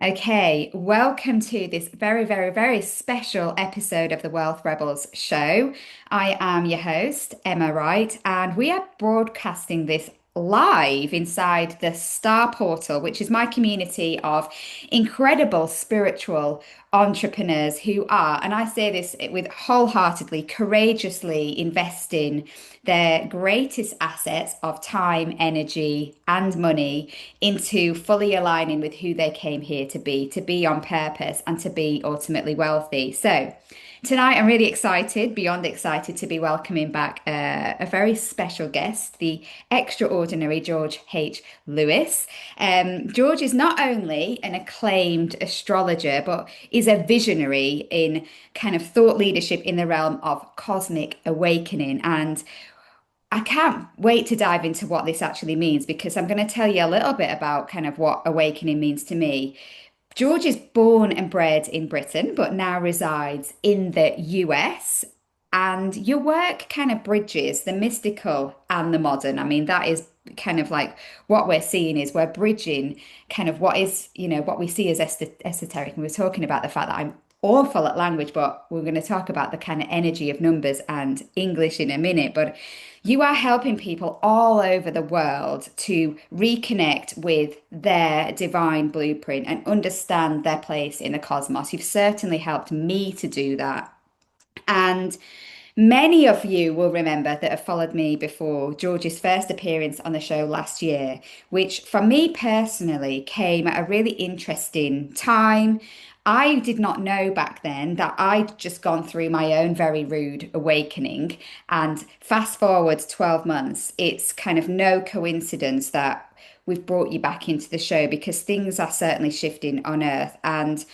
Okay, welcome to this very, very, very special episode of the Wealth Rebels show. I am your host, Emma Wright, and we are broadcasting this live inside the Star Portal, which is my community of incredible spiritual entrepreneurs who are, and I say this with wholeheartedly, courageously investing their greatest assets of time, energy, and money into fully aligning with who they came here to be on purpose, and to be ultimately wealthy. So, tonight I'm really excited, beyond excited, to be welcoming back a very special guest, the extraordinary George H. Lewis. George is not only an acclaimed astrologer, but is a visionary in kind of thought leadership in the realm of cosmic awakening. And I can't wait to dive into what this actually means, because I'm going to tell you a little bit about kind of what awakening means to me. George is born and bred in Britain, but now resides in the US. And your work kind of bridges the mystical and the modern. I mean, that is kind of like what we're seeing is we're bridging kind of what is, what we see as esoteric. And we're talking about the fact that I'm awful at language, but we're going to talk about the kind of energy of numbers and English in a minute. But you are helping people all over the world to reconnect with their divine blueprint and understand their place in the cosmos. You've certainly helped me to do that. And many of you will remember that have followed me before George's first appearance on the show last year, which for me personally came at a really interesting time. I did not know back then that I'd just gone through my own very rude awakening. And fast forward 12 months, it's kind of no coincidence that we've brought you back into the show, because things are certainly shifting on Earth. And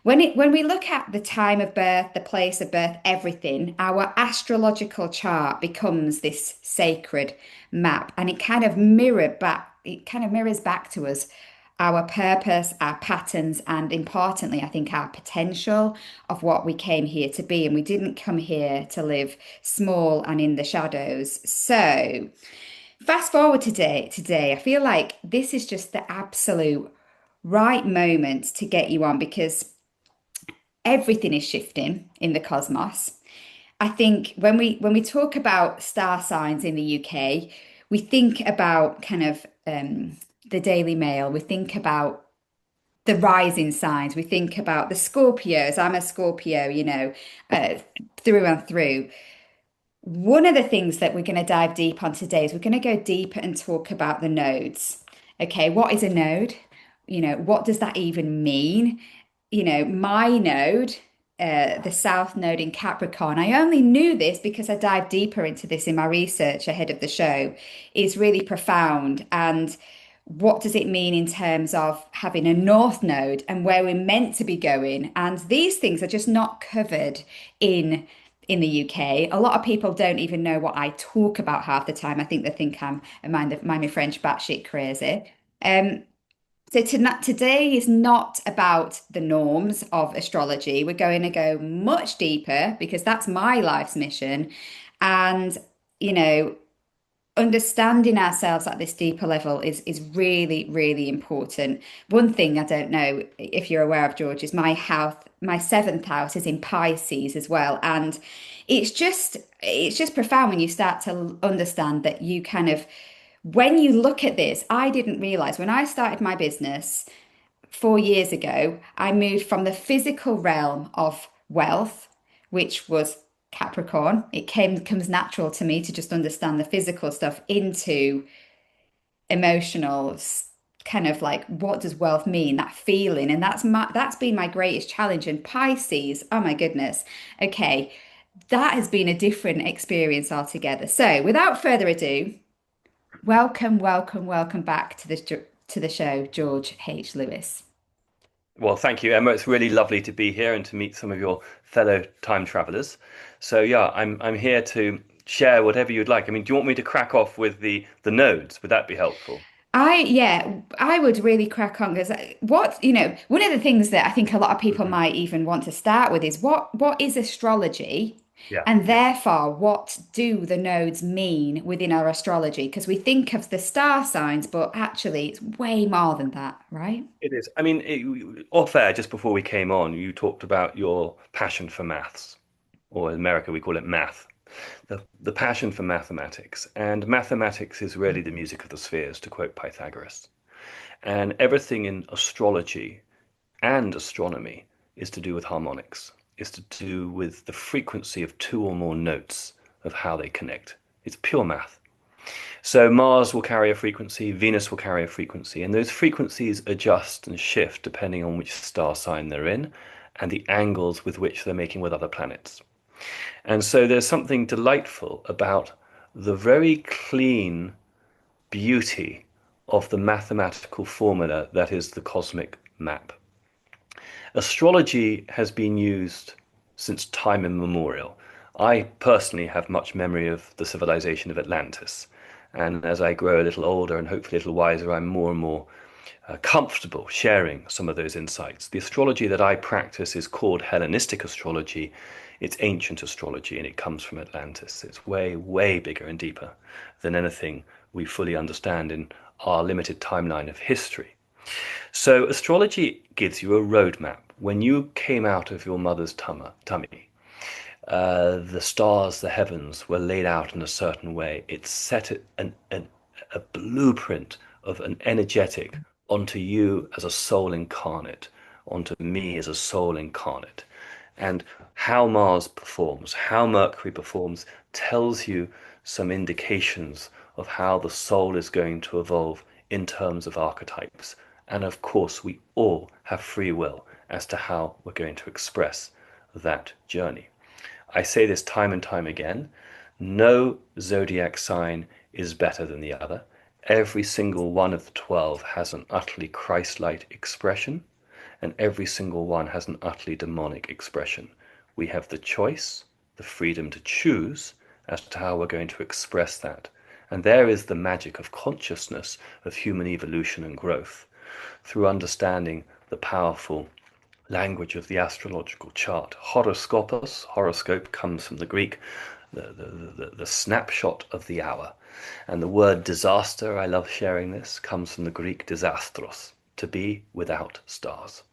when we look at the time of birth, the place of birth, everything, our astrological chart becomes this sacred map, and it kind of mirrors back to us our purpose, our patterns, and importantly, I think our potential of what we came here to be. And we didn't come here to live small and in the shadows. So fast forward today, I feel like this is just the absolute right moment to get you on, because everything is shifting in the cosmos. I think when we talk about star signs in the UK, we think about kind of the Daily Mail. We think about the rising signs. We think about the Scorpios. I'm a Scorpio, uh, through and through. One of the things that we're going to dive deep on today is we're going to go deeper and talk about the nodes. Okay, what is a node? What does that even mean? My node, the South Node in Capricorn, I only knew this because I dived deeper into this in my research ahead of the show, is really profound. And what does it mean in terms of having a North Node and where we're meant to be going? And these things are just not covered in the UK. A lot of people don't even know what I talk about half the time. I think they think I'm, mind my French, batshit crazy. Um, today is not about the norms of astrology. We're going to go much deeper, because that's my life's mission. And, you know, understanding ourselves at this deeper level is really, really important. One thing I don't know if you're aware of, George, is my seventh house is in Pisces as well. And it's just profound when you start to understand that you kind of, when you look at this, I didn't realize when I started my business 4 years ago, I moved from the physical realm of wealth, which was Capricorn. Comes natural to me to just understand the physical stuff, into emotional kind of like, what does wealth mean? That feeling. And that's been my greatest challenge. And Pisces, oh my goodness. Okay, that has been a different experience altogether. So without further ado, welcome, welcome, welcome back to the show, George H. Lewis. Well, thank you, Emma. It's really lovely to be here and to meet some of your fellow time travelers. So yeah, I'm here to share whatever you'd like. I mean, do you want me to crack off with the nodes? Would that be helpful? Yeah, I would really crack on, because one of the things that I think a lot of people might even want to start with is what is astrology, Yeah, And yeah. therefore, what do the nodes mean within our astrology? Because we think of the star signs, but actually, it's way more than that, right? It is. I mean, off air, just before we came on, you talked about your passion for maths, or in America we call it math. The passion for mathematics. And mathematics is really the music of the spheres, to quote Pythagoras. And everything in astrology and astronomy is to do with harmonics, is to do with the frequency of two or more notes of how they connect. It's pure math. So Mars will carry a frequency, Venus will carry a frequency, and those frequencies adjust and shift depending on which star sign they're in and the angles with which they're making with other planets. And so there's something delightful about the very clean beauty of the mathematical formula that is the cosmic map. Astrology has been used since time immemorial. I personally have much memory of the civilization of Atlantis. And as I grow a little older and hopefully a little wiser, I'm more and more comfortable sharing some of those insights. The astrology that I practice is called Hellenistic astrology. It's ancient astrology and it comes from Atlantis. It's way, way bigger and deeper than anything we fully understand in our limited timeline of history. So, astrology gives you a roadmap. When you came out of your mother's tummy, the stars, the heavens were laid out in a certain way. It set a blueprint of an energetic onto you as a soul incarnate, onto me as a soul incarnate. And how Mars performs, how Mercury performs, tells you some indications of how the soul is going to evolve in terms of archetypes. And of course, we all have free will as to how we're going to express that journey. I say this time and time again. No zodiac sign is better than the other. Every single one of the 12 has an utterly Christ-like expression, and every single one has an utterly demonic expression. We have the choice, the freedom to choose as to how we're going to express that. And there is the magic of consciousness of human evolution and growth through understanding the powerful language of the astrological chart. Horoscopos, horoscope, comes from the Greek, the snapshot of the hour. And the word disaster, I love sharing this, comes from the Greek disastros, to be without stars.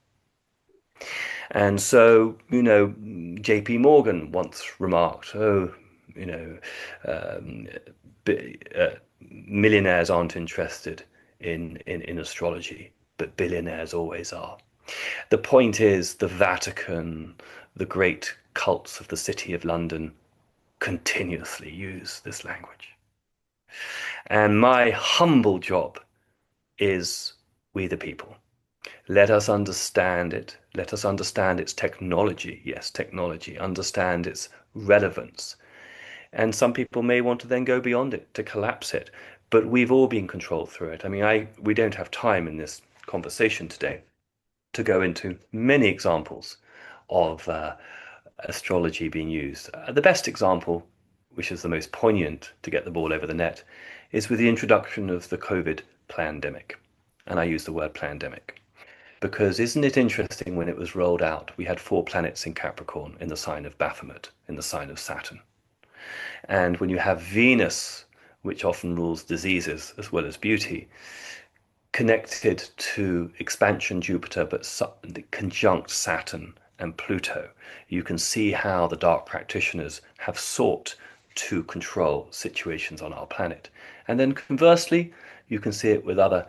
And so, J.P. Morgan once remarked, oh, you know, um, millionaires aren't interested in astrology, but billionaires always are. The point is, the Vatican, the great cults of the City of London continuously use this language. And my humble job is we the people. Let us understand it. Let us understand its technology. Yes, technology. Understand its relevance. And some people may want to then go beyond it, to collapse it. But we've all been controlled through it. I mean, we don't have time in this conversation today to go into many examples of astrology being used. The best example, which is the most poignant to get the ball over the net, is with the introduction of the COVID pandemic. And I use the word pandemic because isn't it interesting when it was rolled out, we had four planets in Capricorn in the sign of Baphomet, in the sign of Saturn. And when you have Venus, which often rules diseases as well as beauty, connected to expansion Jupiter, but conjunct Saturn and Pluto, you can see how the dark practitioners have sought to control situations on our planet. And then conversely, you can see it with other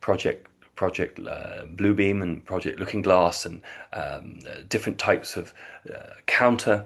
Project Bluebeam and Project Looking Glass and different types of counter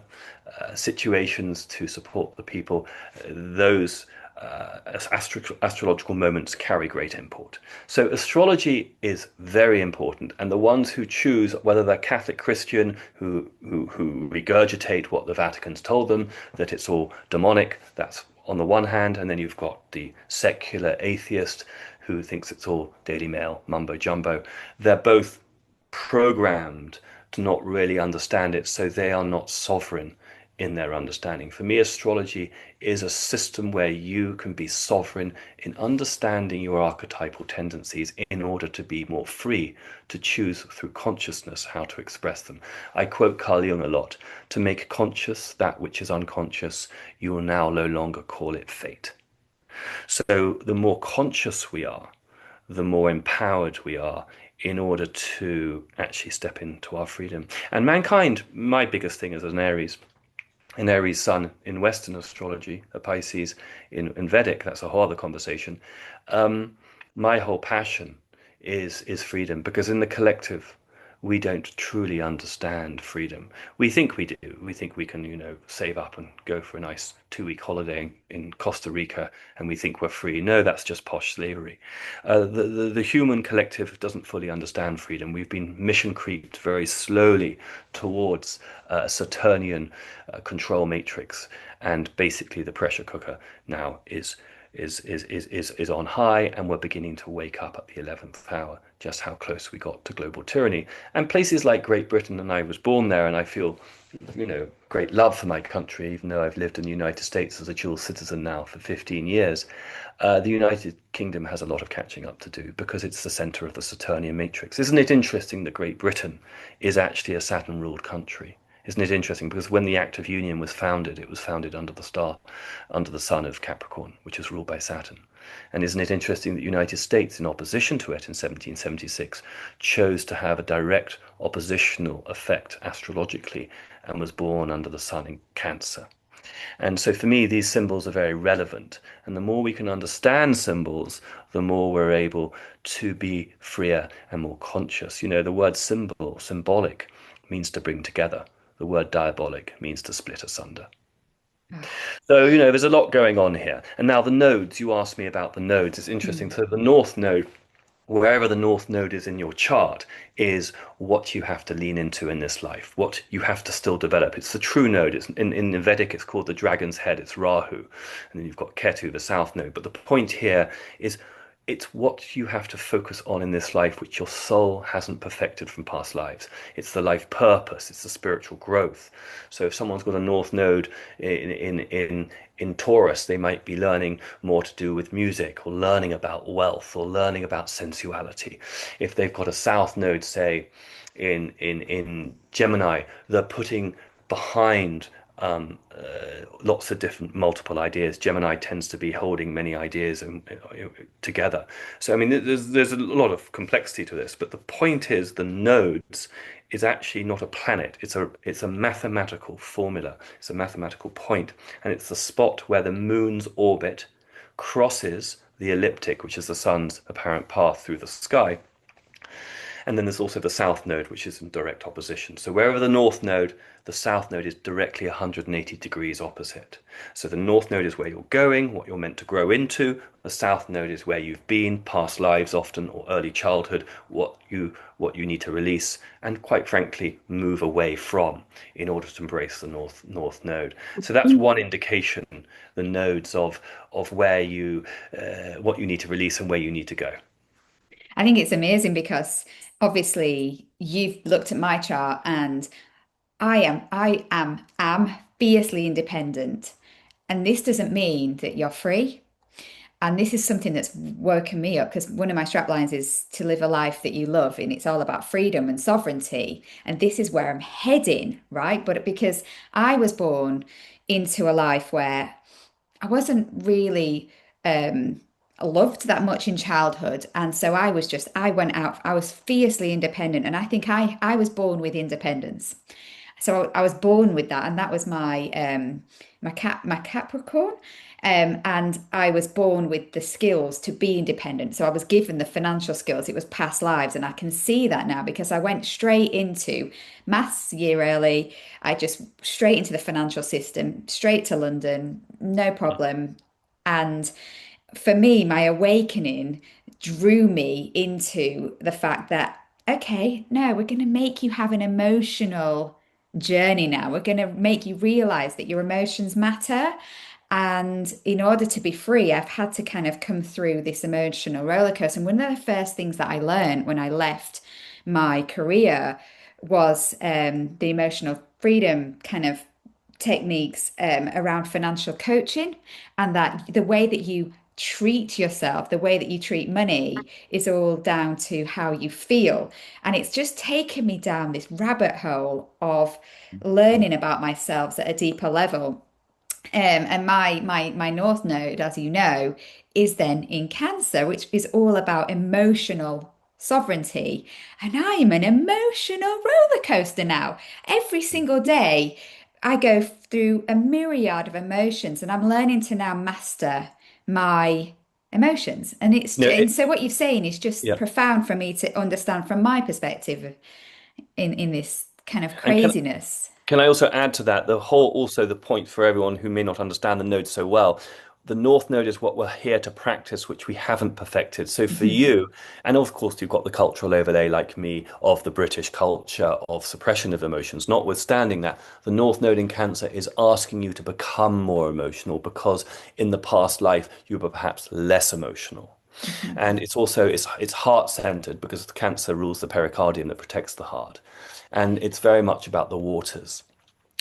situations to support the people. Those astrological moments carry great import. So astrology is very important, and the ones who choose, whether they're Catholic Christian, who regurgitate what the Vatican's told them, that it's all demonic, that's on the one hand, and then you've got the secular atheist who thinks it's all Daily Mail mumbo jumbo. They're both programmed to not really understand it, so they are not sovereign in their understanding. For me, astrology is a system where you can be sovereign in understanding your archetypal tendencies in order to be more free to choose through consciousness how to express them. I quote Carl Jung a lot: to make conscious that which is unconscious, you will now no longer call it fate. So the more conscious we are, the more empowered we are in order to actually step into our freedom. And mankind, my biggest thing is an Aries sun in Western astrology, a Pisces in Vedic, that's a whole other conversation. My whole passion is freedom, because in the collective, we don't truly understand freedom. We think we do. We think we can, save up and go for a nice 2 week holiday in Costa Rica, and we think we're free. No, that's just posh slavery. The human collective doesn't fully understand freedom. We've been mission creeped very slowly towards a Saturnian control matrix, and basically the pressure cooker now is on high, and we're beginning to wake up at the 11th hour just how close we got to global tyranny. And places like Great Britain, and I was born there, and I feel, great love for my country, even though I've lived in the United States as a dual citizen now for 15 years. The United Kingdom has a lot of catching up to do because it's the center of the Saturnian matrix. Isn't it interesting that Great Britain is actually a Saturn ruled country? Isn't it interesting? Because when the Act of Union was founded, it was founded under the star, under the sun of Capricorn, which is ruled by Saturn. And isn't it interesting that the United States, in opposition to it in 1776, chose to have a direct oppositional effect astrologically and was born under the sun in Cancer? And so for me, these symbols are very relevant. And the more we can understand symbols, the more we're able to be freer and more conscious. The word symbol, symbolic, means to bring together. The word diabolic means to split asunder. So, there's a lot going on here. And now the nodes, you asked me about the nodes. It's interesting. Mm. So the north node, wherever the north node is in your chart, is what you have to lean into in this life, what you have to still develop. It's the true node. It's in Vedic, it's called the dragon's head. It's Rahu. And then you've got Ketu, the south node. But the point here is it's what you have to focus on in this life, which your soul hasn't perfected from past lives. It's the life purpose. It's the spiritual growth. So if someone's got a north node in Taurus, they might be learning more to do with music, or learning about wealth, or learning about sensuality. If they've got a south node, say in Gemini, they're putting behind lots of different multiple ideas. Gemini tends to be holding many ideas together. So I mean, there's a lot of complexity to this, but the point is the nodes is actually not a planet. It's a mathematical formula. It's a mathematical point, and it's the spot where the moon's orbit crosses the ecliptic, which is the sun's apparent path through the sky. And then there's also the south node, which is in direct opposition. So wherever the north node, the south node is directly 180 degrees opposite. So the north node is where you're going, what you're meant to grow into. The south node is where you've been, past lives often, or early childhood, what you need to release and, quite frankly, move away from in order to embrace the north node. So that's one indication, the nodes of where what you need to release and where you need to go. I think it's amazing because obviously you've looked at my chart and I am fiercely independent. And this doesn't mean that you're free. And this is something that's woken me up because one of my strap lines is to live a life that you love, and it's all about freedom and sovereignty. And this is where I'm heading, right? But because I was born into a life where I wasn't really loved that much in childhood. And so I went out, I was fiercely independent. And I think I was born with independence. So I was born with that, and that was my Capricorn. And I was born with the skills to be independent. So I was given the financial skills. It was past lives, and I can see that now because I went straight into maths year early. I just straight into the financial system, straight to London, no problem. And for me, my awakening drew me into the fact that, okay, no, we're going to make you have an emotional journey now. We're going to make you realize that your emotions matter. And in order to be free, I've had to kind of come through this emotional roller coaster. And one of the first things that I learned when I left my career was the emotional freedom kind of techniques around financial coaching, and that the way that you treat yourself, the way that you treat money is all down to how you feel. And it's just taken me down this rabbit hole of learning about myself at a deeper level. And my North Node, as you know, is then in Cancer, which is all about emotional sovereignty. And I'm an emotional roller coaster now. Every single day, I go through a myriad of emotions, and I'm learning to now master my emotions. No, And so what you're saying is just yeah. profound for me to understand from my perspective in this kind of And craziness. can I also add to that also the point for everyone who may not understand the node so well? The North Node is what we're here to practice, which we haven't perfected. So for Mhm. you, and of course you've got the cultural overlay like me of the British culture of suppression of emotions. Notwithstanding that, the North Node in Cancer is asking you to become more emotional because in the past life you were perhaps less emotional. Mhm. And it's also it's heart centered because the Cancer rules the pericardium that protects the heart. And it's very much about the waters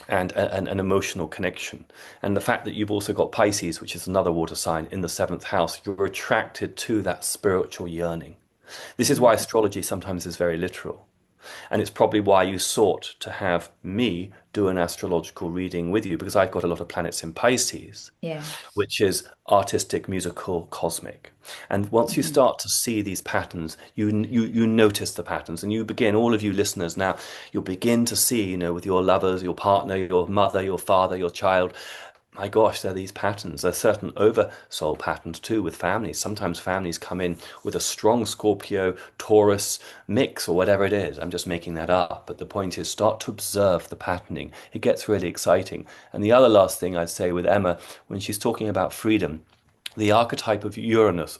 and an emotional connection. And the fact that you've also got Pisces, which is another water sign in the seventh house, you're attracted to that spiritual yearning. This is why astrology sometimes is very literal. And it's probably why you sought to have me do an astrological reading with you, because I've got a lot of planets in Pisces, Yeah. which is artistic, musical, cosmic. And once you Mhm. start to see these patterns, you notice the patterns, and you begin, all of you listeners now, you'll begin to see, with your lovers, your partner, your mother, your father, your child. My gosh, there are these patterns. There are certain oversoul patterns too with families. Sometimes families come in with a strong Scorpio, Taurus mix or whatever it is. I'm just making that up. But the point is, start to observe the patterning. It gets really exciting. And the other last thing I'd say with Emma, when she's talking about freedom, the archetype of Uranus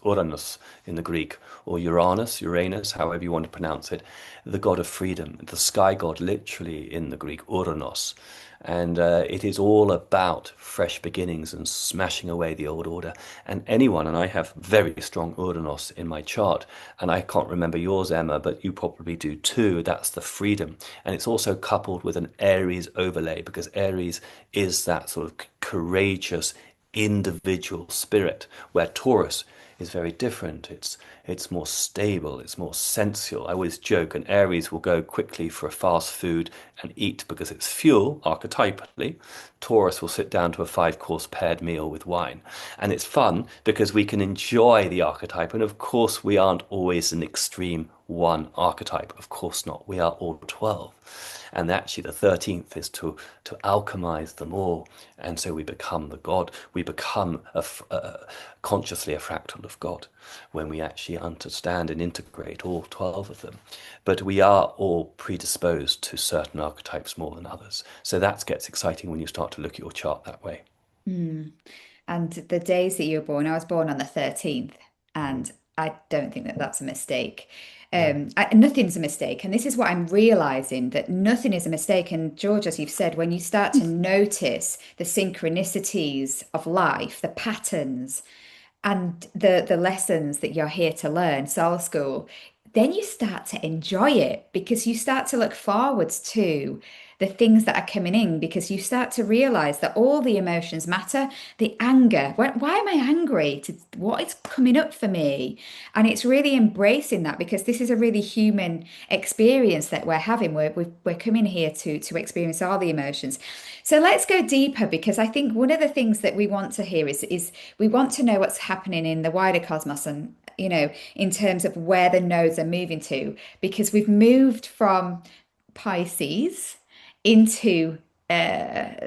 in the Greek, or Uranus, however you want to pronounce it, the god of freedom, the sky god, literally in the Greek, Uranos. And it is all about fresh beginnings and smashing away the old order. And anyone, and I have very strong Uranus in my chart, and I can't remember yours, Emma, but you probably do too. That's the freedom. And it's also coupled with an Aries overlay, because Aries is that sort of courageous, individual spirit, where Taurus is very different. It's more stable, it's more sensual. I always joke, and Aries will go quickly for a fast food and eat because it's fuel, archetypally. Taurus will sit down to a five-course paired meal with wine. And it's fun because we can enjoy the archetype. And of course, we aren't always an extreme one archetype. Of course not. We are all 12. And actually, the 13th is to alchemize them all. And so we become the God. We become consciously a fractal of God when we actually understand and integrate all 12 of them. But we are all predisposed to certain archetypes more than others. So that gets exciting when you start to look at your chart that way. Mm. And the days that you were born, I was born on the 13th, Mhm. and I don't think that that's a mistake. No. Nothing's a mistake. And this is what I'm realizing, that nothing is a mistake. And George, as you've said, when you start to notice the synchronicities of life, the patterns, and the lessons that you're here to learn, soul school, then you start to enjoy it because you start to look forwards to the things that are coming in, because you start to realize that all the emotions matter. The anger, why am I angry? What is coming up for me? And it's really embracing that, because this is a really human experience that we're having. We're coming here to experience all the emotions. So let's go deeper, because I think one of the things that we want to hear is we want to know what's happening in the wider cosmos, and in terms of where the nodes are moving to, because we've moved from Pisces into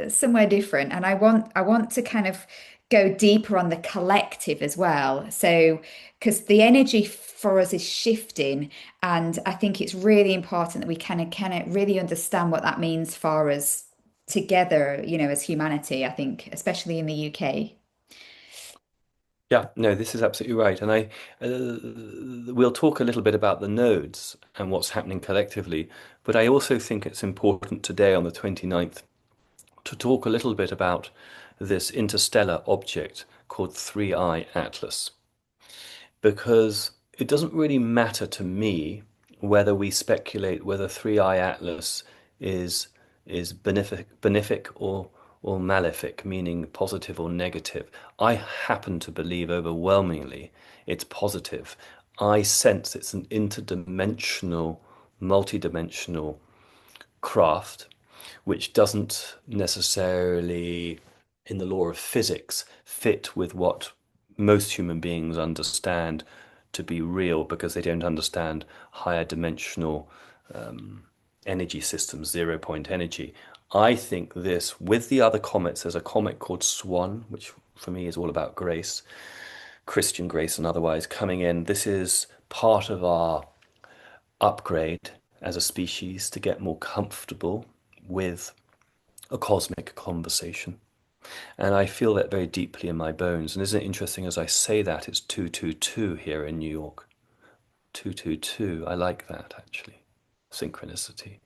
somewhere different, and I want to kind of go deeper on the collective as well. So, because the energy for us is shifting, and I think it's really important that we kind of really understand what that means for us together, as humanity. I think, especially in the UK. Yeah, no, this is absolutely right. And we'll talk a little bit about the nodes and what's happening collectively. But I also think it's important today on the 29th to talk a little bit about this interstellar object called 3I Atlas, because it doesn't really matter to me whether we speculate whether 3I Atlas is benefic or malefic, meaning positive or negative. I happen to believe overwhelmingly it's positive. I sense it's an interdimensional, multidimensional craft, which doesn't necessarily, in the law of physics, fit with what most human beings understand to be real because they don't understand higher dimensional energy systems, 0 point energy. I think this, with the other comets, there's a comet called Swan, which for me is all about grace, Christian grace and otherwise coming in. This is part of our upgrade as a species to get more comfortable with a cosmic conversation. And I feel that very deeply in my bones. And isn't it interesting as I say that, it's 222 here in New York. 222. I like that actually. Synchronicity.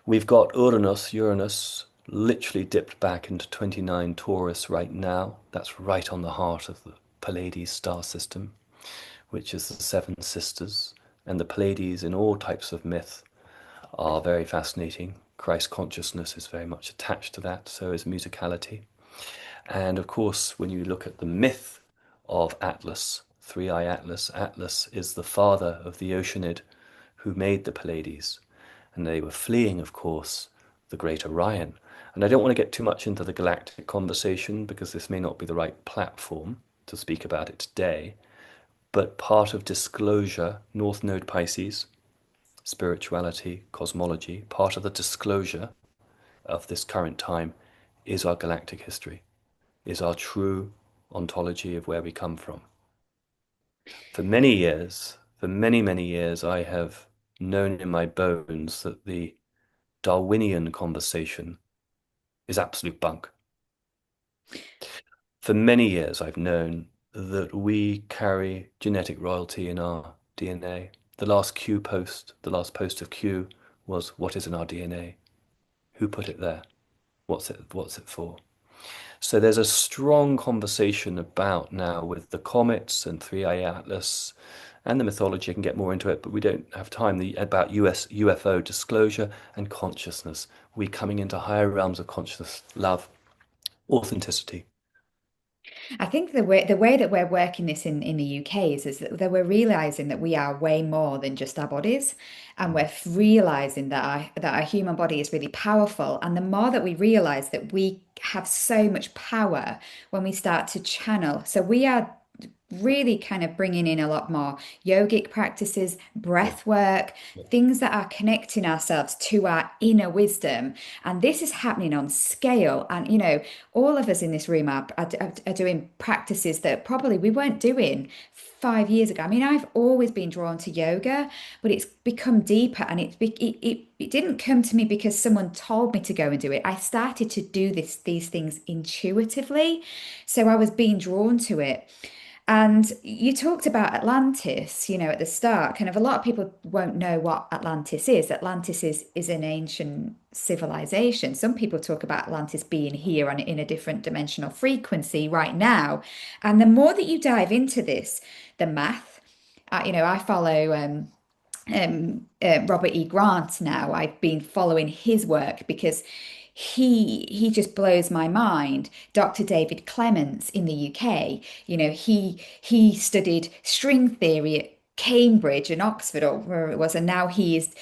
We've got Uranus, literally dipped back into 29 Taurus right now. That's right on the heart of the Pleiades star system, which is the Seven Sisters. And the Pleiades in all types of myth are very fascinating. Christ consciousness is very much attached to that, so is musicality. And of course, when you look at the myth of Atlas, Three Eye Atlas, Atlas is the father of the Oceanid who made the Pleiades. And they were fleeing, of course, the great Orion. And I don't want to get too much into the galactic conversation because this may not be the right platform to speak about it today. But part of disclosure, North Node Pisces, spirituality, cosmology, part of the disclosure of this current time is our galactic history, is our true ontology of where we come from. For many years, for many, many years, I have known in my bones that the Darwinian conversation is absolute bunk. For many years, I've known that we carry genetic royalty in our DNA. The last Q post, the last post of Q was, "What is in our DNA? Who put it there? What's it for?" So there's a strong conversation about now with the comets and Three Eye Atlas and the mythology. I can get more into it, but we don't have time. About US UFO disclosure and consciousness. We coming into higher realms of consciousness, love, authenticity. I think the way that we're working this in the UK is that we're realizing that we are way more than just our bodies, and we're realizing that our human body is really powerful. And the more that we realize that we have so much power when we start to channel, so we are really kind of bringing in a lot more yogic practices, Yeah, breath work, yeah, things that are connecting ourselves to our inner wisdom. And this is happening on scale. And, all of us in this room are doing practices that probably we weren't doing 5 years ago. I mean, I've always been drawn to yoga, but it's become deeper, and it didn't come to me because someone told me to go and do it. I started to do these things intuitively. So I was being drawn to it. And you talked about Atlantis, at the start. Kind of a lot of people won't know what Atlantis is. Atlantis is an ancient civilization. Some people talk about Atlantis being here on in a different dimensional frequency right now. And the more that you dive into this, the math, I follow Robert E. Grant now. I've been following his work because he just blows my mind. Dr. David Clements in the UK, he studied string theory at Cambridge and Oxford or where it was, and now he is,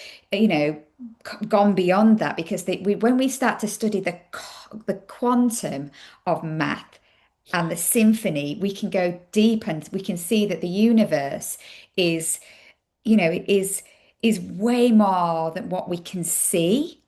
gone beyond that because when we start to study the quantum of math and the symphony, we can go deep and we can see that the universe is is way more than what we can see.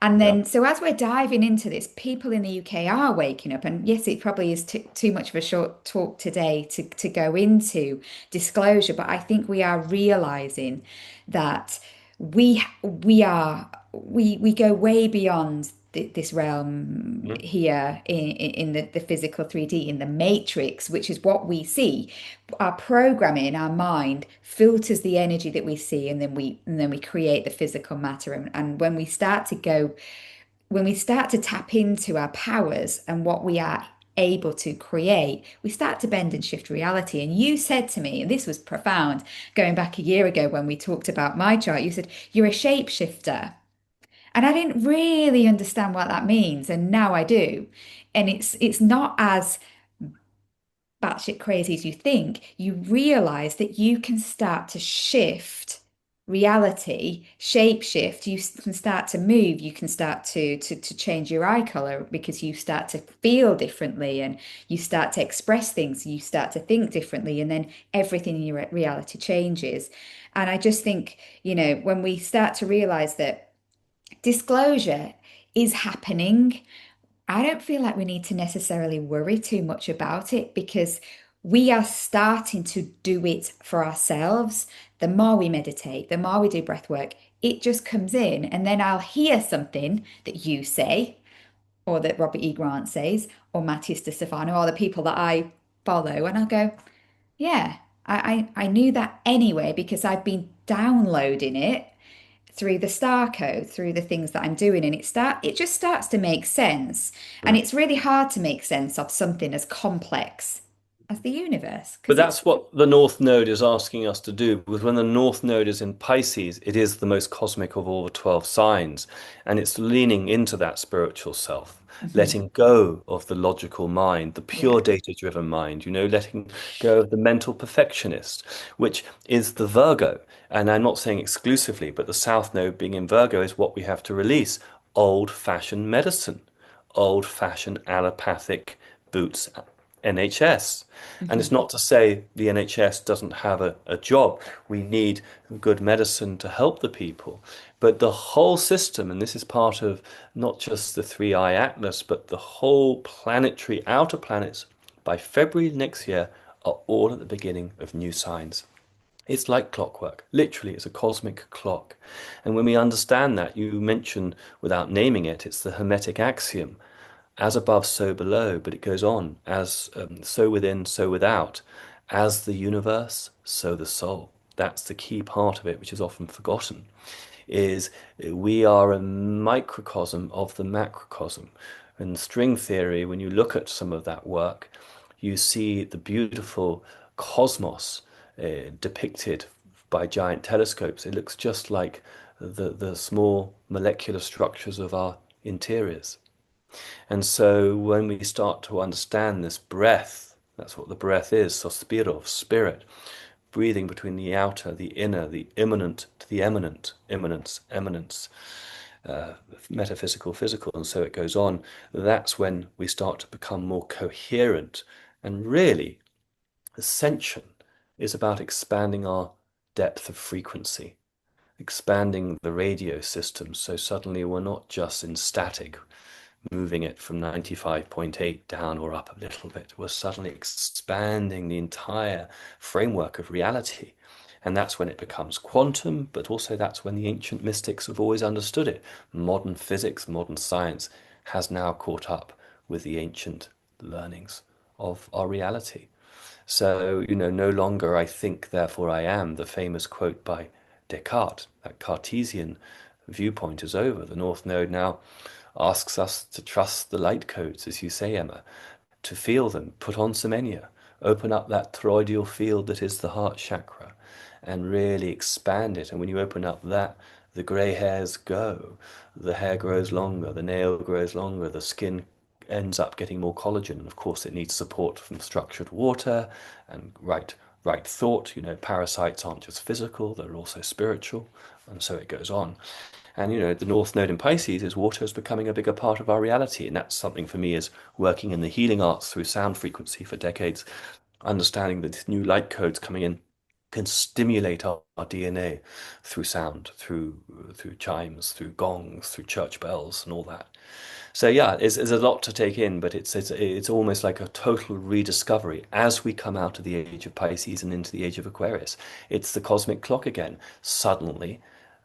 And yeah. then, so as we're diving into this, people in the UK are waking up. And yes, it probably is too much of a short talk today to go into disclosure, but I think we are realizing that we go way beyond this realm Mhm. here in the physical 3D, in the matrix, which is what we see. Our programming, our mind filters the energy that we see, and then we create the physical matter. And when we start to tap into our powers and what we are able to create, we start to bend and shift reality. And you said to me, and this was profound, going back a year ago when we talked about my chart, you said, "You're a shapeshifter." And I didn't really understand what that means, and now I do. And it's not as batshit crazy as you think. You realize that you can start to shift reality, shape shift. You can start to move. You can start to change your eye color because you start to feel differently, and you start to express things. You start to think differently, and then everything in your reality changes. And I just think, when we start to realize that disclosure is happening, I don't feel like we need to necessarily worry too much about it because we are starting to do it for ourselves. The more we meditate, the more we do breath work, it just comes in. And then I'll hear something that you say, or that Robert E. Grant says, or Matthias de Stefano, or the people that I follow, and I'll go, yeah, I knew that anyway because I've been downloading it through the star code, through the things that I'm doing, and it just starts to make sense. And it's really hard to make sense of something as complex as the universe But because it's that's what the North Node is asking us to do, because when the North Node is in Pisces, it is the most cosmic of all the 12 signs, and it's leaning into that spiritual self, Mhm. letting go of the logical mind, the Yeah. pure data-driven mind, letting go of the mental perfectionist, which is the Virgo. And I'm not saying exclusively, but the South Node being in Virgo is what we have to release. Old-fashioned medicine, old-fashioned allopathic boots NHS. And it's Mhm. not to say the NHS doesn't have a job. We need good medicine to help the people. But the whole system, and this is part of not just the three eye atlas, but the whole planetary outer planets, by February next year, are all at the beginning of new signs. It's like clockwork. Literally, it's a cosmic clock. And when we understand that, you mentioned without naming it, it's the Hermetic axiom, as above, so below, but it goes on, as so within, so without, as the universe, so the soul. That's the key part of it, which is often forgotten, is we are a microcosm of the macrocosm. In string theory, when you look at some of that work, you see the beautiful cosmos depicted by giant telescopes. It looks just like the small molecular structures of our interiors. And so when we start to understand this breath, that's what the breath is, sospiro, spirit, breathing between the outer, the inner, the immanent to the eminent, immanence, eminence, metaphysical, physical, and so it goes on. That's when we start to become more coherent. And really, ascension is about expanding our depth of frequency, expanding the radio system. So suddenly we're not just in static, moving it from 95.8 down or up a little bit. We're suddenly expanding the entire framework of reality. And that's when it becomes quantum, but also that's when the ancient mystics have always understood it. Modern physics, modern science has now caught up with the ancient learnings of our reality. So, no longer I think, therefore I am, the famous quote by Descartes. That Cartesian viewpoint is over. The North Node now asks us to trust the light codes, as you say, Emma, to feel them, put on some Enya, open up that toroidal field that is the heart chakra, and really expand it. And when you open up that, the grey hairs go, the hair grows longer, the nail grows longer, the skin ends up getting more collagen. And of course, it needs support from structured water and right thought. Parasites aren't just physical, they're also spiritual, and so it goes on. And the North Node in Pisces is water is becoming a bigger part of our reality. And that's something for me is working in the healing arts through sound frequency for decades, understanding that this new light codes coming in can stimulate our DNA through sound, through chimes, through gongs, through church bells, and all that. So yeah, there's a lot to take in, but it's almost like a total rediscovery as we come out of the age of Pisces and into the age of Aquarius. It's the cosmic clock again. Suddenly,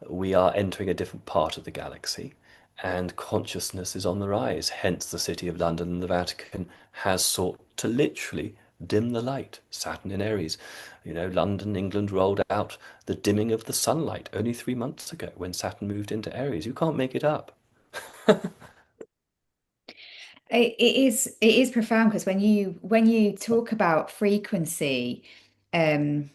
we are entering a different part of the galaxy, and consciousness is on the rise. Hence, the City of London and the Vatican has sought to literally dim the light. Saturn in Aries. London, England rolled out the dimming of the sunlight only 3 months ago when Saturn moved into Aries. You can't make it up. It is profound because when you talk about frequency, and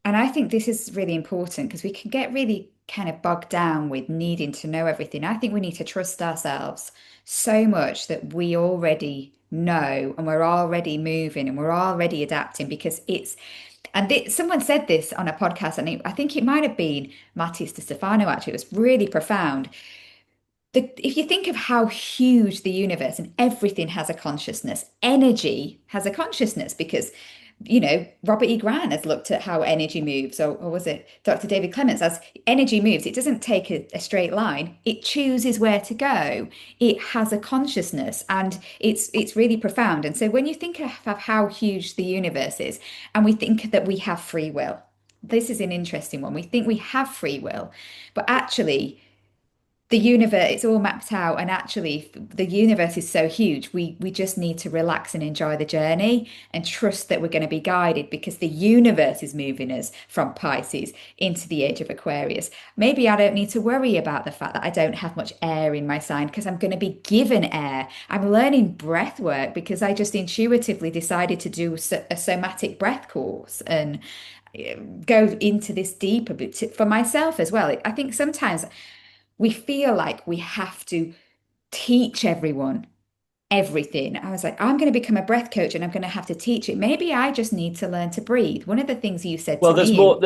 I think this is really important because we can get really kind of bogged down with needing to know everything. I think we need to trust ourselves so much that we already know and we're already moving and we're already adapting because someone said this on a podcast, and I think it might have been Matthias De Stefano, actually. It was really profound. If you think of how huge the universe and everything has a consciousness, energy has a consciousness because, Robert E. Grant has looked at how energy moves, or was it Dr. David Clements, as energy moves, it doesn't take a straight line. It chooses where to go. It has a consciousness, and it's really profound. And so when you think of how huge the universe is, and we think that we have free will, this is an interesting one. We think we have free will, but actually the universe, it's all mapped out, and actually the universe is so huge, we just need to relax and enjoy the journey and trust that we're going to be guided because the universe is moving us from Pisces into the age of Aquarius. Maybe I don't need to worry about the fact that I don't have much air in my sign because I'm going to be given air. I'm learning breath work because I just intuitively decided to do a somatic breath course and go into this deeper bit for myself as well. I think sometimes we feel like we have to teach everyone everything. I was like, I'm going to become a breath coach and I'm going to have to teach it. Maybe I just need to learn to breathe. One of the things you said to Well, there's me more.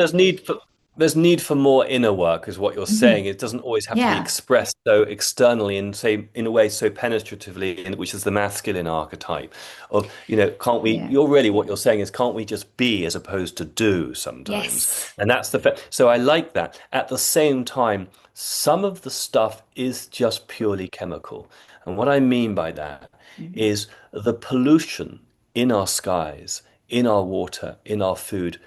There's need for more inner work, is what you're saying. Mhm. It doesn't always have to be Yeah, expressed so externally and say in a way so penetratively, which is the masculine archetype of, can't we? yeah, You're really what you're saying is, can't we just be as opposed to do sometimes? yes. And that's so I like that. At the same time, some of the stuff is just purely chemical, and what I mean by that Mhm. is the pollution in our skies, in our water, in our food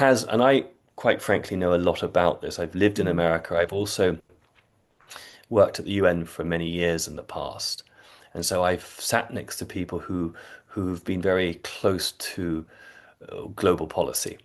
and I quite frankly know a lot about this. I've lived in Mm. America. I've also worked at the UN for many years in the past. And so I've sat next to people who've been very close to global policy.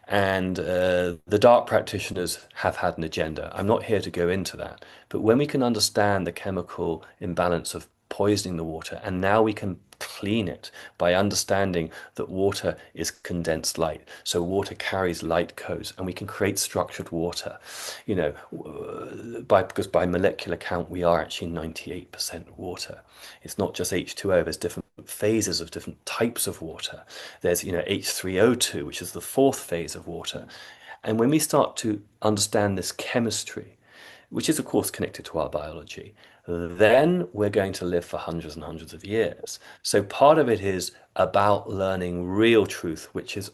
And the dark practitioners have had an agenda. I'm not here to go into that. But when we can understand the chemical imbalance of poisoning the water, and now we can clean it by understanding that water is condensed light. So water carries light codes, and we can create structured water. Because by molecular count, we are actually 98% water. It's not just H2O, there's different phases of different types of water. There's, H3O2, which is the fourth phase of water. And when we start to understand this chemistry, which is of course connected to our biology, then we're going to live for hundreds and hundreds of years. So part of it is about learning real truth, which is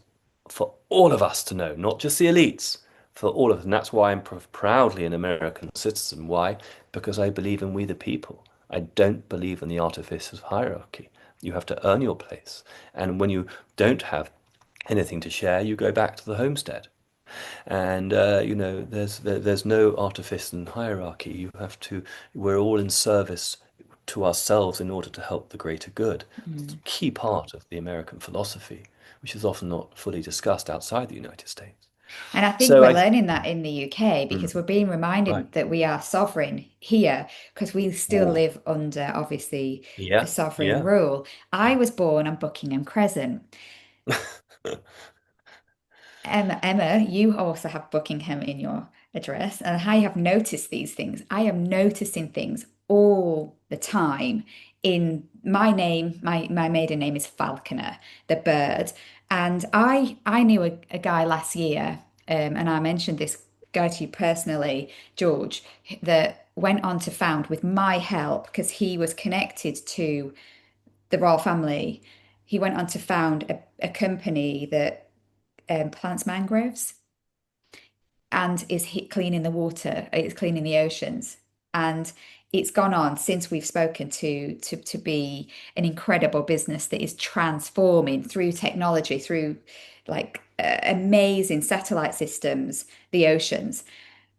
for all of us to know, not just the elites, for all of us. And that's why I'm proudly an American citizen. Why? Because I believe in we the people. I don't believe in the artifice of hierarchy. You have to earn your place. And when you don't have anything to share, you go back to the homestead. And there's no artifice and hierarchy. We're all in service to ourselves in order to help the greater good. It's a Mm. key part of the American philosophy, which is often not fully discussed outside the United States. And I think So we're I, learning that in the UK mm, because we're being right. reminded that we are sovereign here because we still Oh, live under, obviously, a yeah, sovereign yeah. rule. I was born on Buckingham Crescent. Emma, you also have Buckingham in your address, and I have noticed these things. I am noticing things all the time. In my name, my maiden name is Falconer, the bird, and I knew a guy last year, and I mentioned this guy to you personally, George, that went on to found with my help because he was connected to the royal family. He went on to found a company that plants mangroves and is cleaning the water, it's cleaning the oceans. And it's gone on since we've spoken to be an incredible business that is transforming through technology, through like amazing satellite systems, the oceans.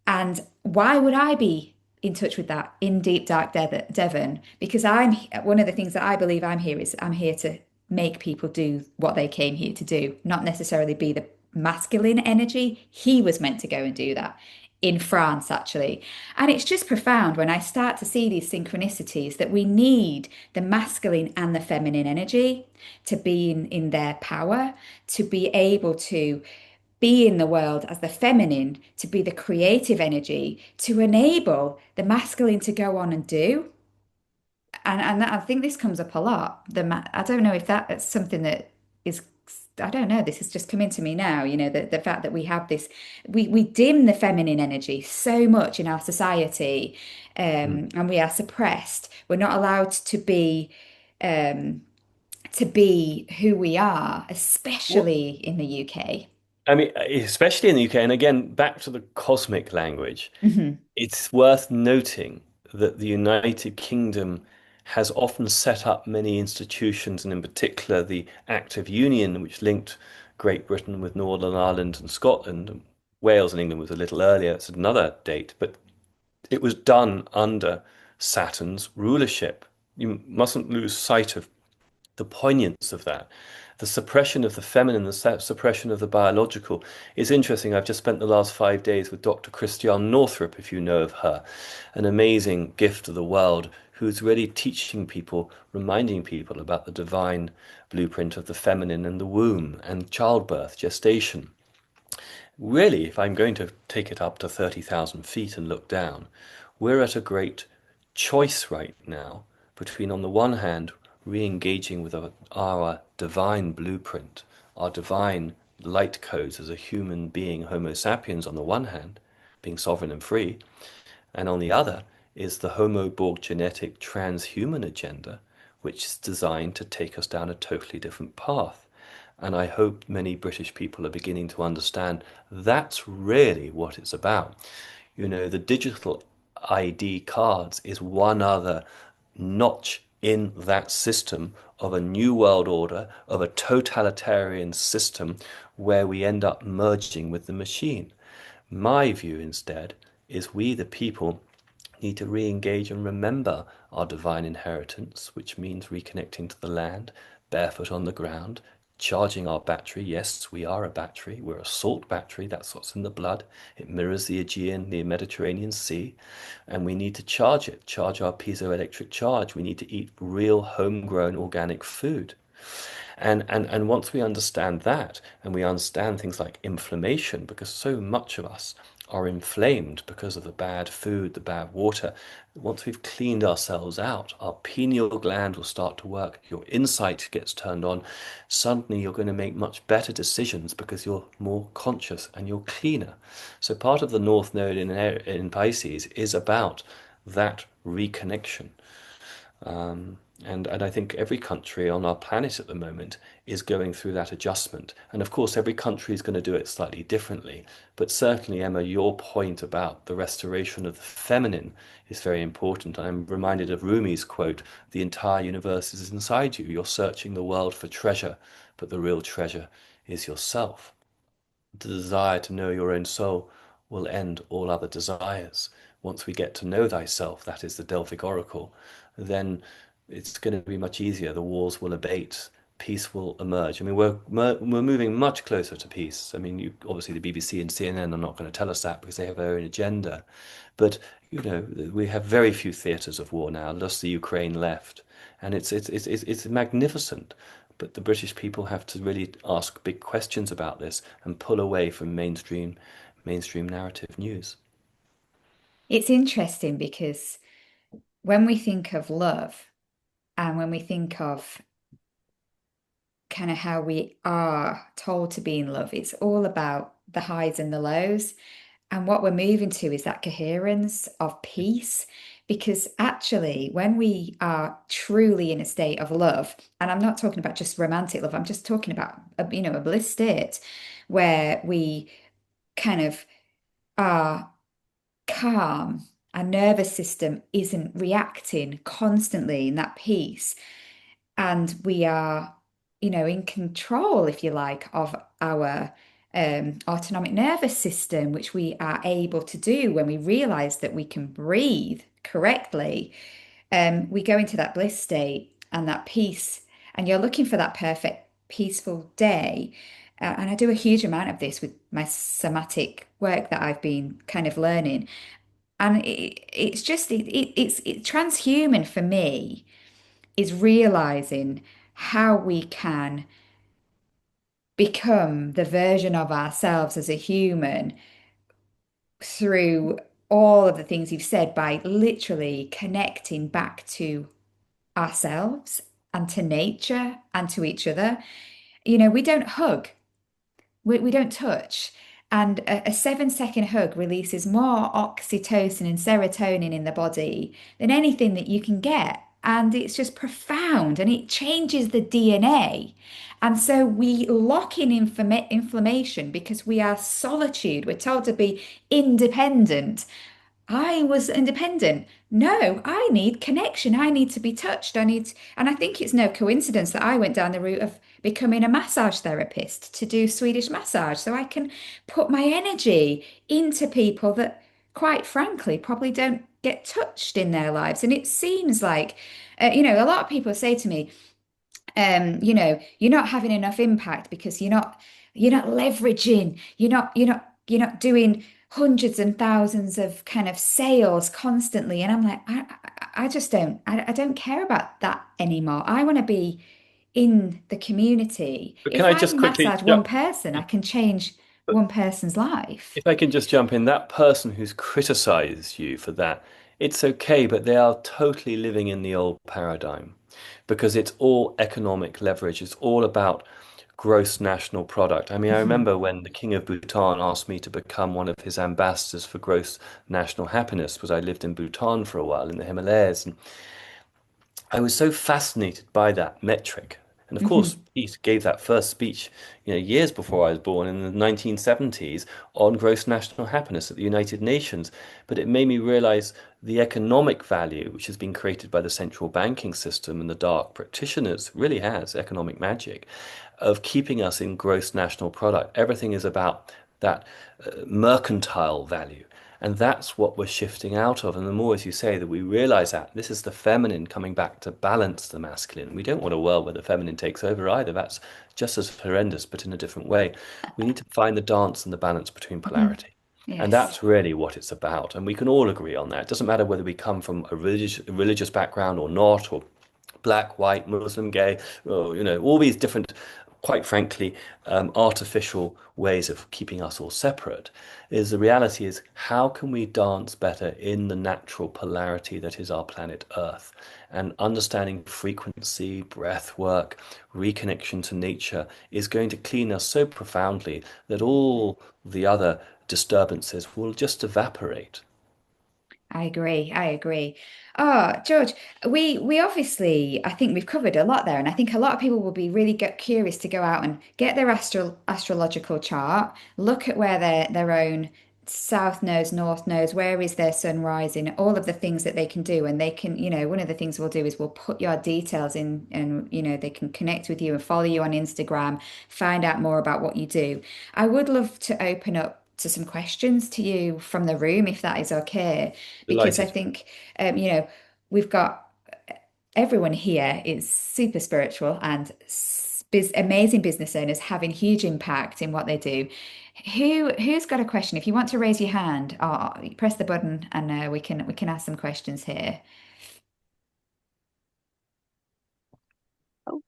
And why would I be in touch with that in deep dark Devon? Because I'm one of the things that I believe I'm here is I'm here to make people do what they came here to do, not necessarily be the masculine energy. He was meant to go and do that in France, actually. And it's just profound when I start to see these synchronicities that we need the masculine and the feminine energy to be in their power, to be able to be in the world as the feminine, to be the creative energy, to enable the masculine to go on and do. And I think this comes up a lot. I don't know if that's something that is, I don't know, this has just come into me now, the fact that we have this, we dim the feminine energy so much in our society, Mm. and we are suppressed. We're not allowed um, to be who we are, Well, especially in the UK. I mean, especially in the UK, and again, back to the cosmic language, Hmm. it's worth noting that the United Kingdom has often set up many institutions, and in particular the Act of Union, which linked Great Britain with Northern Ireland and Scotland. And Wales and England was a little earlier, it's another date, but it was done under Saturn's rulership. You mustn't lose sight of the poignance of that. The suppression of the feminine, the suppression of the biological is interesting. I've just spent the last 5 days with Dr. Christiane Northrup, if you know of her, an amazing gift to the world who's really teaching people, reminding people about the divine blueprint of the feminine and the womb and childbirth, gestation. Really, if I'm going to take it up to 30,000 feet and look down, we're at a great choice right now between, on the one hand, re-engaging with our divine blueprint, our divine light codes as a human being, Homo sapiens, on the one hand, being sovereign and free, and on the other is the Homo Borg genetic transhuman agenda, which is designed to take us down a totally different path. And I hope many British people are beginning to understand that's really what it's about. The digital ID cards is one other notch in that system of a new world order, of a totalitarian system where we end up merging with the machine. My view instead is we, the people, need to re engage and remember our divine inheritance, which means reconnecting to the land, barefoot on the ground, charging our battery. Yes, we are a battery. We're a salt battery. That's what's in the blood. It mirrors the Aegean, the Mediterranean Sea. And we need to charge it, charge our piezoelectric charge. We need to eat real homegrown organic food. And once we understand that, and we understand things like inflammation, because so much of us are inflamed because of the bad food, the bad water. Once we've cleaned ourselves out, our pineal gland will start to work, your insight gets turned on. Suddenly, you're going to make much better decisions because you're more conscious and you're cleaner. So, part of the North Node in Pisces is about that reconnection. And I think every country on our planet at the moment is going through that adjustment. And of course, every country is going to do it slightly differently. But certainly, Emma, your point about the restoration of the feminine is very important. I'm reminded of Rumi's quote, the entire universe is inside you. You're searching the world for treasure, but the real treasure is yourself. The desire to know your own soul will end all other desires. Once we get to know thyself, that is the Delphic Oracle, then it's going to be much easier. The wars will abate, peace will emerge. I mean, we're moving much closer to peace. I mean, obviously the BBC and CNN are not going to tell us that because they have their own agenda. But we have very few theatres of war now, just the Ukraine left, and it's magnificent. But the British people have to really ask big questions about this and pull away from mainstream narrative news. It's interesting because when we think of love and when we think of kind of how we are told to be in love, it's all about the highs and the lows. And what we're moving to is that coherence of peace. Because actually, when we are truly in a state of love, and I'm not talking about just romantic love, I'm just talking about a bliss state where we kind of are calm, our nervous system isn't reacting constantly in that peace, and we are, in control, if you like, of our autonomic nervous system, which we are able to do when we realize that we can breathe correctly. We go into that bliss state and that peace, and you're looking for that perfect, peaceful day. And I do a huge amount of this with my somatic work that I've been kind of learning. And it's just, it's transhuman for me is realizing how we can become the version of ourselves as a human through all of the things you've said by literally connecting back to ourselves and to nature and to each other. We don't hug, we don't touch. And a 7-second hug releases more oxytocin and serotonin in the body than anything that you can get. And it's just profound and it changes the DNA. And so we lock in inflammation because we are solitude. We're told to be independent. I was independent. No, I need connection. I need to be touched. And I think it's no coincidence that I went down the route of becoming a massage therapist to do Swedish massage so I can put my energy into people that, quite frankly, probably don't get touched in their lives. And it seems like, a lot of people say to me, you're not having enough impact because you're not leveraging, you're not doing hundreds and thousands of kind of sales constantly. And I'm like, I just I don't care about that anymore. I want to be in the community. But can If I I just quickly massage one jump? person, I can change one person's life. If I can just jump in, that person who's criticized you for that, it's okay, but they are totally living in the old paradigm because it's all economic leverage. It's all about gross national product. I mean, I Mhm. remember when the King of Bhutan asked me to become one of his ambassadors for gross national happiness, because I lived in Bhutan for a while in the Himalayas, and I was so fascinated by that metric. And of course, Mhm. he gave that first speech, years before I was born in the 1970s on gross national happiness at the United Nations. But it made me realize the economic value, which has been created by the central banking system and the dark practitioners, really has economic magic of keeping us in gross national product. Everything is about that mercantile value. And that's what we're shifting out of. And the more, as you say, that we realize that this is the feminine coming back to balance the masculine. We don't want a world where the feminine takes over either. That's just as horrendous, but in a different way. We need to find the dance and the balance between Mhm. polarity. And Yes. that's really what it's about. And we can all agree on that. It doesn't matter whether we come from a religious background or not, or black, white, Muslim, gay, or, all these different, quite frankly, artificial ways of keeping us all separate. Is the reality is how can we dance better in the natural polarity that is our planet Earth? And understanding frequency, breath work, reconnection to nature is going to clean us so profoundly that all the other disturbances will just evaporate. I agree. I agree. Oh, George, we obviously, I think we've covered a lot there, and I think a lot of people will be really curious to go out and get their astrological chart, look at where their own south node, north node, where is their sun rising, all of the things that they can do, and they can, one of the things we'll do is we'll put your details in, and they can connect with you and follow you on Instagram, find out more about what you do. I would love to open up to some questions to you from the room, if that is okay, because I Delighted. think, we've got everyone here is super spiritual and amazing business owners having huge impact in what they do. Who's got a question? If you want to raise your hand, or press the button, and we can ask some questions here. Oh,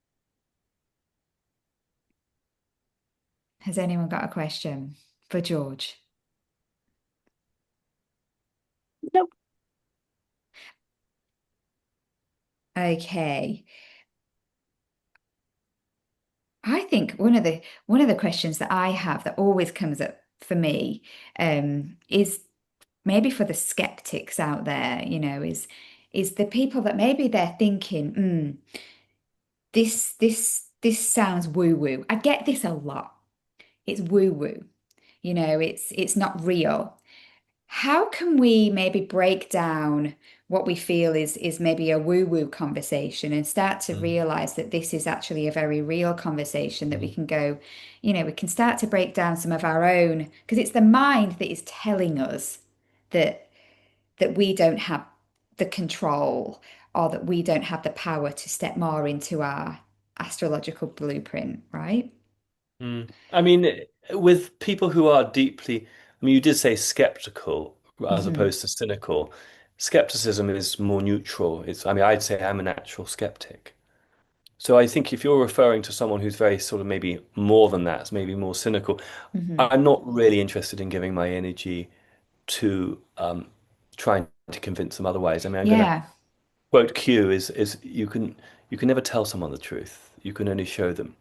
Has anyone got a question for George? nope. Okay. I think one of the questions that I have that always comes up for me, is maybe for the skeptics out there, is the people that maybe they're thinking, this sounds woo-woo. I get this a lot. It's woo-woo. It's not real. How can we maybe break down what we feel is maybe a woo-woo conversation and start to Mm, realize that this is actually a very real conversation that we mm, can go, we can start to break down some of our own, because it's the mind that is telling us that we don't have the control, or that we don't have the power to step more into our astrological blueprint, right? I mean, with people who are deeply, I mean, you did say skeptical as Hmm. opposed to cynical. Skepticism is more neutral. I mean, I'd say I'm a natural skeptic. So I think if you're referring to someone who's very sort of maybe more than that, maybe more cynical, Hmm. I'm not really interested in giving my energy to trying to convince them otherwise. I mean, I'm going to Yeah. quote Q is you can never tell someone the truth. You can only show them.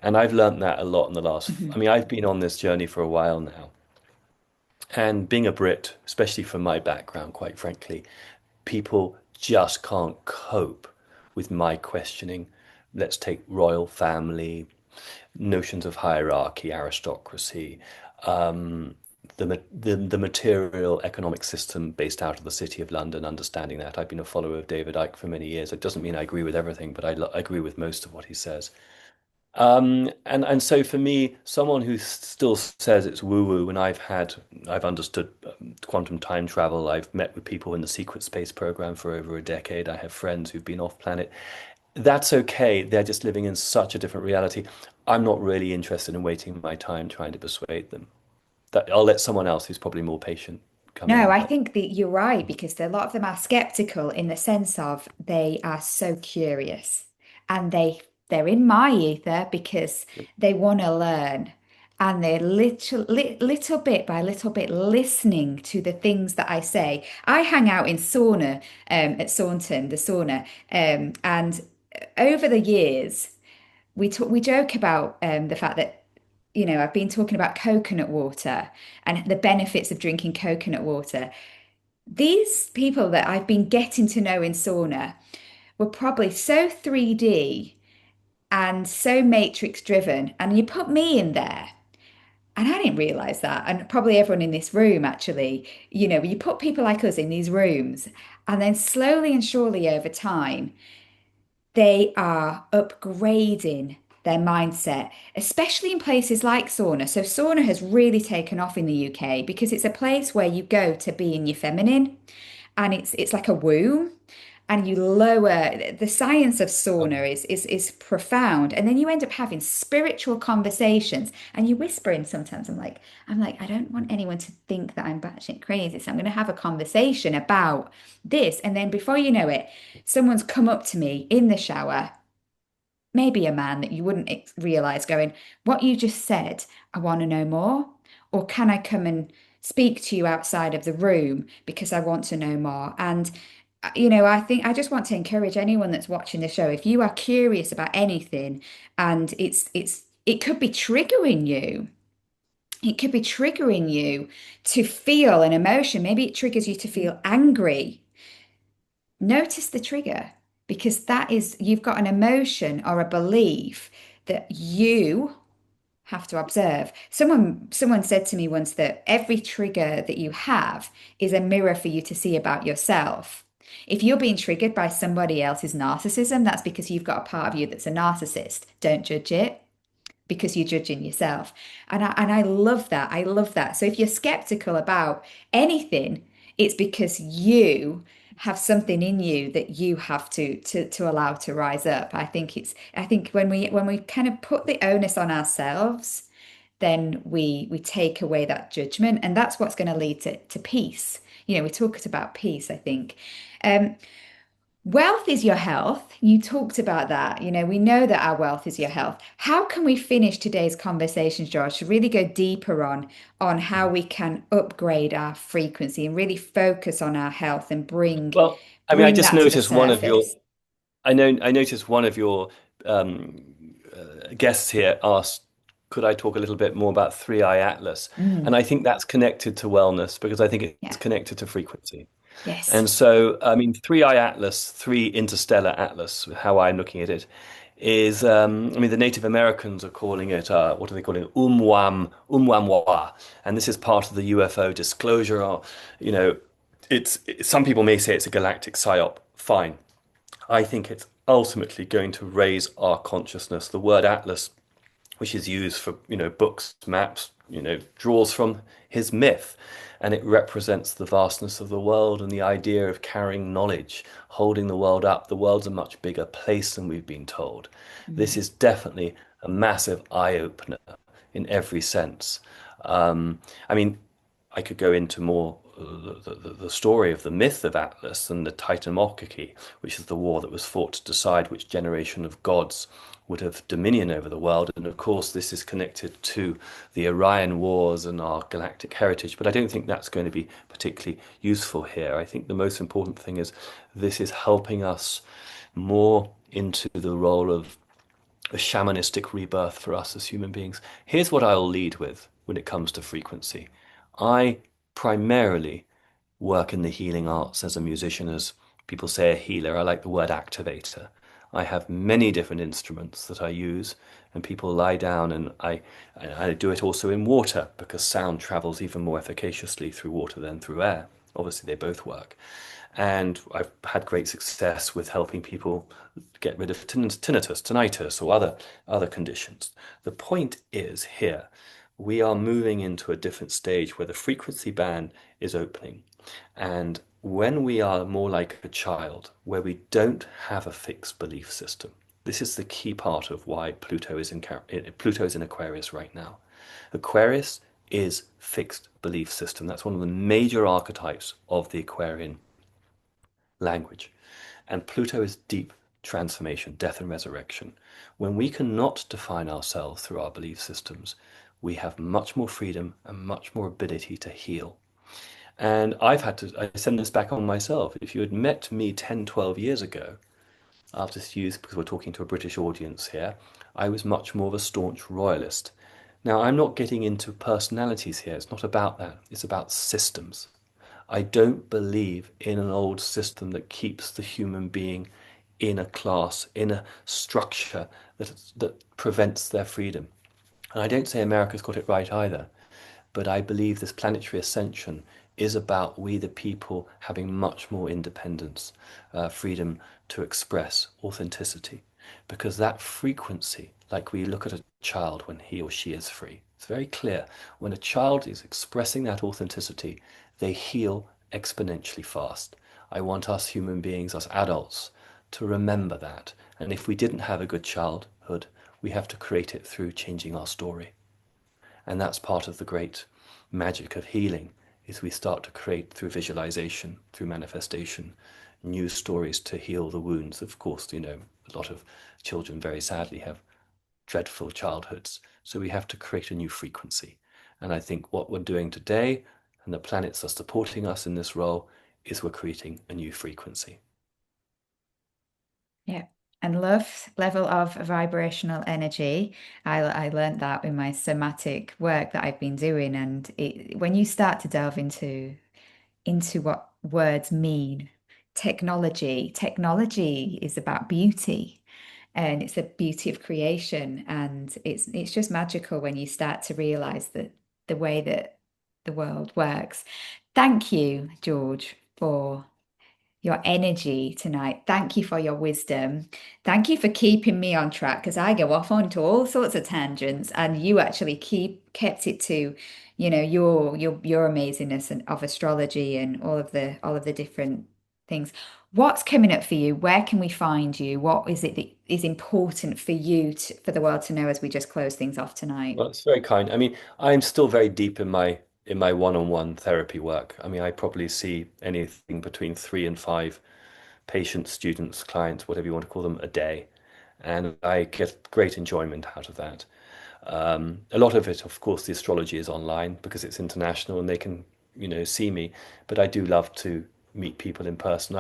And I've learned that a lot in the last, I Hmm. mean, I've been on this journey for a while now. And being a Brit, especially from my background, quite frankly, people just can't cope with my questioning. Let's take royal family, notions of hierarchy, aristocracy, the material economic system based out of the City of London, understanding that. I've been a follower of David Icke for many years. It doesn't mean I agree with everything, but I agree with most of what he says. And so for me, someone who still says it's woo-woo, and I've understood quantum time travel. I've met with people in the secret space program for over a decade. I have friends who've been off planet. That's okay. They're just living in such a different reality. I'm not really interested in wasting my time trying to persuade them. That I'll let someone else who's probably more patient come No, in. I But think that you're right because a lot of them are skeptical in the sense of they are so curious and they're in my ether because they want to learn and they're little bit by little bit listening to the things that I say. I hang out in sauna at Saunton, the sauna, and over the years we joke about the fact that I've been talking about coconut water and the benefits of drinking coconut water. These people that I've been getting to know in sauna were probably so 3D and so matrix driven. And you put me in there, and I didn't realize that. And probably everyone in this room, actually, you put people like us in these rooms, and then slowly and surely over time, they are upgrading their mindset, especially in places like sauna. So, sauna has really taken off in the UK because it's a place where you go to be in your feminine and it's like a womb and you lower the science of sauna is profound, and then you end up having spiritual conversations and you whispering sometimes. I'm like I don't want anyone to think that I'm batshit crazy, so I'm going to have a conversation about this, and then before you know it, someone's come up to me in the shower, maybe a man that you wouldn't realize, going, "What you just said, I want to know more." Or can I come and speak to you outside of the room because I want to know more? And, I think I just want to encourage anyone that's watching the show, if you are curious about anything and it could be triggering you. It could be triggering you to feel an emotion. Maybe it triggers you to feel angry. Notice the trigger because that is, you've got an emotion or a belief that you have to observe. Someone said to me once that every trigger that you have is a mirror for you to see about yourself. If you're being triggered by somebody else's narcissism, that's because you've got a part of you that's a narcissist. Don't judge it because you're judging yourself. And I love that. I love that. So if you're skeptical about anything, it's because you have something in you that you have to allow to rise up. I think when we kind of put the onus on ourselves, then we take away that judgment, and that's what's going to lead to peace. We talked about peace, I think. Um, Wealth is your health. You talked about that. We know that our wealth is your health. How can we finish today's conversation, George, to really go deeper on how we can upgrade our frequency and really focus on our health and bring well, I mean, I bring just that to the noticed one of your surface? I noticed one of your um, guests here asked, could I talk a little bit more about Three Eye Atlas? And Mm, I think that's connected to wellness because I think it's yeah. connected to frequency. Yes. And so, I mean, Three Eye Atlas, Three Interstellar Atlas, how I'm looking at it, is, I mean, the Native Americans are calling it, what are they calling it? Umwamwa. And this is part of the UFO disclosure. Or, you know, some people may say it's a galactic psyop. Fine. I think it's ultimately going to raise our consciousness. The word atlas, which is used for, books, maps, draws from his myth. And it represents the vastness of the world and the idea of carrying knowledge, holding the world up. The world's a much bigger place than we've been told. This Mm, is definitely a massive eye opener in every sense. I mean, I could go into more the story of the myth of Atlas and the Titanomachy, which is the war that was fought to decide which generation of gods would have dominion over the world. And of course, this is connected to the Orion Wars and our galactic heritage. But I don't think that's going to be particularly useful here. I think the most important thing is this is helping us more into the role of a shamanistic rebirth for us as human beings. Here's what I'll lead with when it comes to frequency. I primarily work in the healing arts as a musician, as people say, a healer. I like the word activator. I have many different instruments that I use, and people lie down, and I do it also in water because sound travels even more efficaciously through water than through air. Obviously, they both work. And I've had great success with helping people get rid of tinnitus, or other conditions. The point is here, we are moving into a different stage where the frequency band is opening. And when we are more like a child, where we don't have a fixed belief system, this is the key part of why Pluto's in Aquarius right now. Aquarius is fixed belief system. That's one of the major archetypes of the Aquarian language. And Pluto is deep transformation, death and resurrection. When we cannot define ourselves through our belief systems, we have much more freedom and much more ability to heal. And I send this back on myself. If you had met me 10, 12 years ago, I'll just use, because we're talking to a British audience here, I was much more of a staunch royalist. Now, I'm not getting into personalities here. It's not about that. It's about systems. I don't believe in an old system that keeps the human being in a class, in a structure that prevents their freedom. And I don't say America's got it right either, but I believe this planetary ascension is about we the people having much more independence, freedom to express authenticity. Because that frequency, like we look at a child when he or she is free, it's very clear. When a child is expressing that authenticity, they heal exponentially fast. I want us human beings, us adults, to remember that. And if we didn't have a good childhood, we have to create it through changing our story. And that's part of the great magic of healing, is we start to create through visualization, through manifestation, new stories to heal the wounds. Of course, a lot of children very sadly have dreadful childhoods. So we have to create a new frequency. And I think what we're doing today, and the planets are supporting us in this role, is we're creating a new frequency. Yeah. And love level of vibrational energy. I learned that in my somatic work that I've been doing. And when you start to delve into what words mean, technology is about beauty, and it's the beauty of creation. And it's just magical when you start to realize that the way that the world works. Thank you, George, for your energy tonight. Thank you for your wisdom. Thank you for keeping me on track, because I go off onto all sorts of tangents, and you actually kept it to, your amazingness and of astrology and all of the different things. What's coming up for you? Where can we find you? What is it that is important for you for the world to know as we just close things off tonight? Well, that's very kind. I mean, I'm still very deep in my one-on-one therapy work. I mean, I probably see anything between 3 and 5 patients, students, clients, whatever you want to call them, a day, and I get great enjoyment out of that. A lot of it, of course, the astrology is online because it's international and they can, see me. But I do love to meet people in person.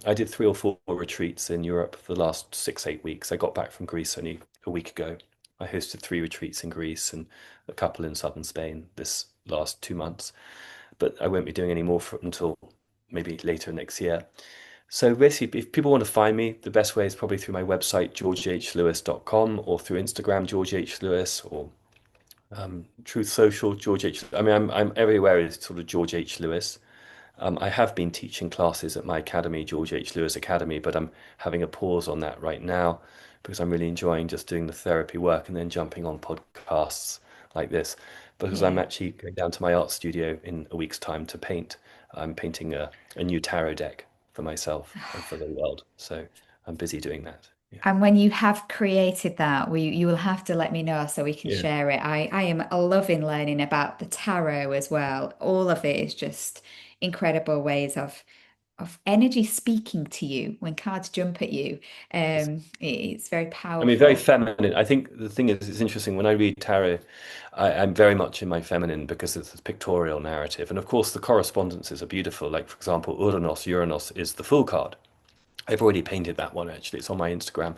I did 3 or 4 retreats in Europe for the last 6, 8 weeks. I got back from Greece only a week ago. I hosted 3 retreats in Greece and a couple in southern Spain this last 2 months. But I won't be doing any more until maybe later next year. So basically, if people want to find me, the best way is probably through my website, georgehLewis.com, or through Instagram, George H. Lewis, or Truth Social, George H. I mean, I'm everywhere is sort of George H. Lewis. I have been teaching classes at my academy, George H. Lewis Academy, but I'm having a pause on that right now because I'm really enjoying just doing the therapy work and then jumping on podcasts like this. Because I'm Yeah. actually going down to my art studio in a week's time to paint. I'm painting a new tarot deck for myself and for the world. So I'm busy doing that. And when you have created that, you will have to let me know so we can Yeah. share it. I am loving learning about the tarot as well. All of it is just incredible ways of energy speaking to you when cards jump at you. It's very I mean, very powerful. feminine. I think the thing is, it's interesting when I read tarot, I'm very much in my feminine because it's this pictorial narrative. And of course, the correspondences are beautiful. Like, for example, Uranus is the Fool card. I've already painted that one actually. It's on my Instagram.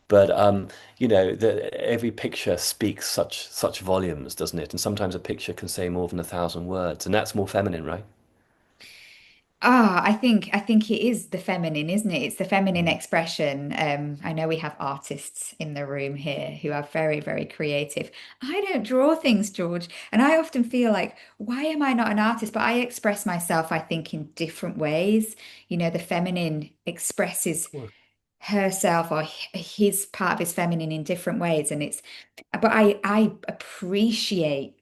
But every picture speaks such volumes, doesn't it? And sometimes a picture can say more than 1,000 words, and that's more feminine, right? I think it is the feminine, isn't it? It's the feminine Mm. expression. I know we have artists in the room here who are very, very creative. I don't draw things, George, and I often feel like, why am I not an artist? But I express myself, I think, in different ways. The feminine expresses Well, herself or his part of his feminine in different ways, and but I appreciate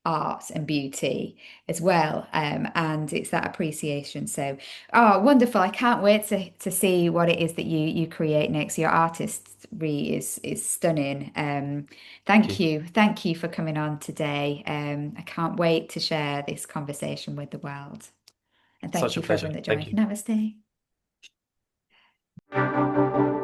art and beauty as well. And it's that appreciation. So, oh, wonderful. I can't wait to see what it is that you create next. Your artistry is stunning. thank Thank you. you. Thank you for coming on today. I can't wait to share this conversation with the world. And thank Such a you for pleasure. everyone that Thank joined. you. Namaste.